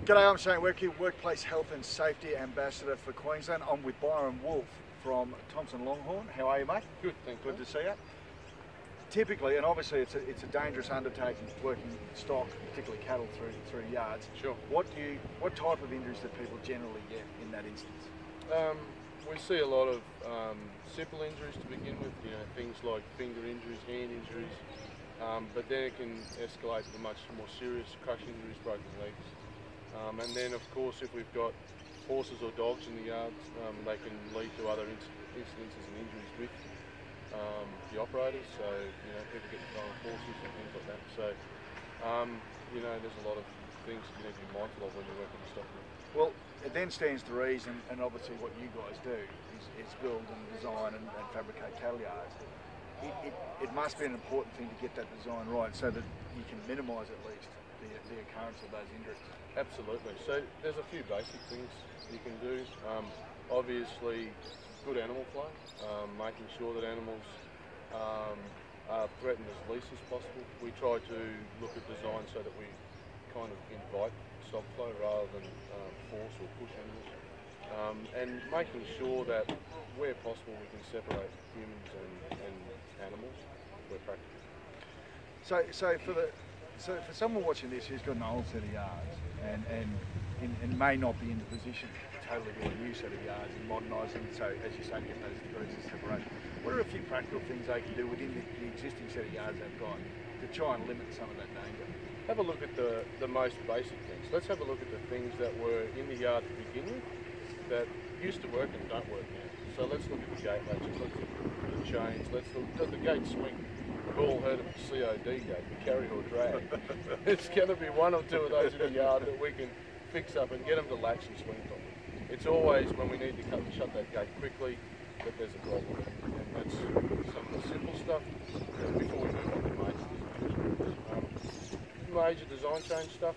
G'day, I'm Shane Webcke, Workplace Health and Safety Ambassador for Queensland. I'm with Byron Wolff from Thompson Longhorn. How are you, mate? Good, thank you. Good to see you. Typically, and obviously it's a dangerous undertaking working stock, particularly cattle through yards. Sure. What type of injuries do people generally get in that instance? We see a lot of simple injuries to begin with, things like finger injuries, hand injuries, but then it can escalate to much more serious crush injuries, broken legs. And then of course if we've got horses or dogs in the yards, they can lead to other incidences and injuries with the operators, so people get thrown off horses and things like that. So there's a lot of things you need to be mindful of when you're working with stock. Well, it then stands to reason, and obviously what you guys do is build and design and fabricate cattle yards. It must be an important thing to get that design right so that you can minimise at least the occurrence of those injuries. Absolutely. So there's a few basic things you can do. Obviously, good animal flow, making sure that animals are threatened as least as possible. We try to look at design so that we kind of invite stock flow rather than force or push animals, and making sure that where possible we can separate humans and animals where practical. So for someone watching this who's got an old set of yards and may not be in the position to totally do a new set of yards and modernise them, so as you say, get those degrees of separation, what are a few practical things they can do within the existing set of yards they've got to try and limit some of that danger? Have a look at the most basic things. Let's have a look at the things that were in the yard to begin with that used to work and don't work now. So let's look at the gate latches, let's look at the chains, let's look, does the gate swing? We've all heard of the COD gate, the carry or drag. It's going to be one or two of those in the yard that we can fix up and get them to latch and swing properly. It's always when we need to shut that gate quickly that there's a problem. And that's some of the simple stuff before we move on to major design change stuff.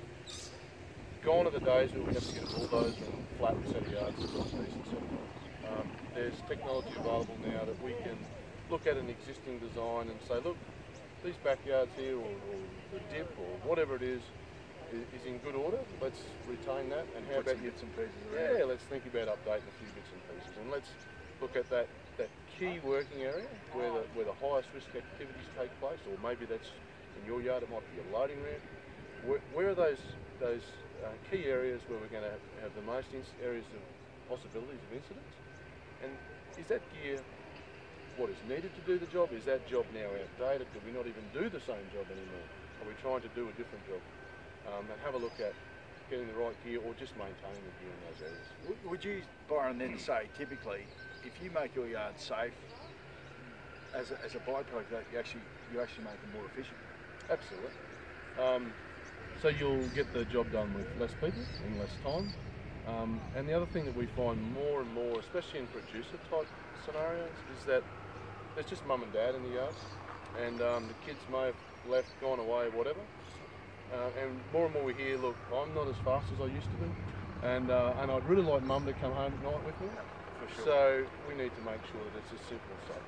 Gone are the days where we have to get a bulldozer and flatten a set of yards. There's technology available now that we can look at an existing design and say, look, these backyards here or the dip or whatever it is in good order. Let's retain that. And how about bits and pieces? Yeah, let's think about updating a few bits and pieces, and let's look at that key working area where the highest risk activities take place, or maybe that's in your yard, it might be a loading ramp. Where are those key areas where we're going to have the most areas of possibilities of incidents? And is that gear what is needed to do the job? Is that job now outdated? Do we not even do the same job anymore? Are we trying to do a different job? And have a look at getting the right gear or just maintaining the gear in those areas. Would you, Byron, then say typically if you make your yard safe, as a byproduct of that, you actually make them more efficient? Absolutely. So you'll get the job done with less people in less time. And the other thing that we find more and more, especially in producer type scenarios, is that there's just mum and dad in the yard, and the kids may have left, gone away, whatever. And more we hear, look, I'm not as fast as I used to be, and I'd really like mum to come home at night with me. For sure. So we need to make sure that it's as simple as safe.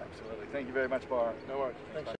Absolutely. Thank you very much, Byron. No worries. Thanks.